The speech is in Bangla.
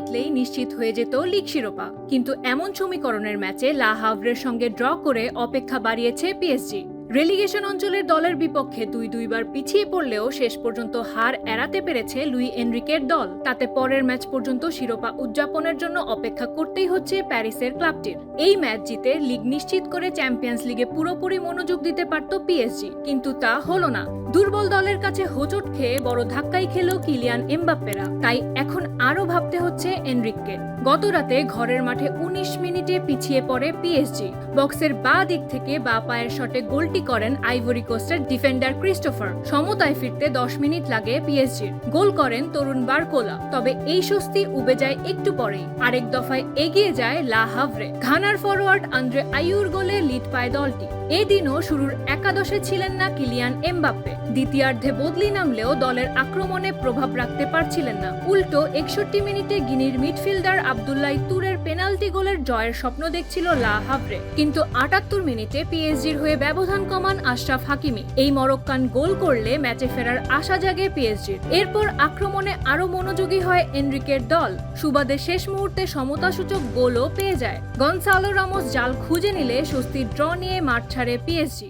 জিতলেই নিশ্চিত হয়ে যেত লিগ শিরোপা, কিন্তু এমন সমীকরণের ম্যাচে লা হাভরের সঙ্গে ড্র করে অপেক্ষা বাড়িয়েছে পিএসজি। রেলিগেশন অঞ্চলের দলের বিপক্ষে দুইবার পিছিয়ে পড়লেও শেষ পর্যন্ত হার এড়াতে পেরেছে লুই এনরিকের দল। তাতে পরের ম্যাচ পর্যন্ত শিরোপা উদযাপনের জন্য অপেক্ষা করতেই হচ্ছে প্যারিসের ক্লাবটির। এই ম্যাচ জিতে লিগ নিশ্চিত করে চ্যাম্পিয়ন্স লিগে পুরোপুরি মনোযোগ দিতে পারত পিএসজি, কিন্তু তা হলো না। দুর্বল দলের কাছে হোঁচট খেয়ে বড় ধাক্কাই খেল কিলিয়ান এমবাপ্পেরা। তাই এখন আরও ভাবতে হচ্ছে এনরিককে। গত রাতে ঘরের মাঠে ১৯ মিনিটে পিছিয়ে পড়ে পিএসজি। বক্সের বাঁ দিক থেকে বাঁ পায়ের শটে গোলটি করেন আইভরি কোস্টের ডিফেন্ডার ক্রিস্টোফার। সমতায় ফিরতে ১০ মিনিট লাগে পিএসজির। গোল করেন তরুণ বারকোলা। তবে এই স্বস্তি উবে যায় একটু পরেই। আরেক দফায় এগিয়ে যায় লা হাভরে। ঘানার ফরওয়ার্ড আন্দ্রে আইউর গোলে লিড পায় দলটি। এদিনও শুরুর একাদশে ছিলেন না কিলিয়ান এমবাপ্পে। দ্বিতীয়ার্ধে বদলি নামলেও দলের আক্রমণে প্রভাব রাখতে পারছিলেন না। উল্টো ৬১ মিনিটে গিনির মিডফিল্ডার আব্দুল্লাহ তুরের পেনাল্টি গোলের জয়ের স্বপ্ন দেখছিল লা হাভরে, কিন্তু ৭৮ মিনিটে পিএসজির হয়ে ব্যবধান কমান আশরাফ হাকিমি। এই মরক্কান গোল করলে ম্যাচে ফেরার আশা জাগে পিএসজির। এরপর আক্রমণে আরো মনোযোগী হয় এনরিকের দল। সুবাদে শেষ মুহূর্তে সমতাসূচক গোলও পেয়ে যায়। গনসালো রামোস জাল খুঁজে নিলে স্বস্তির ড্র নিয়ে মাঠ ছাড়ে পিএসজি।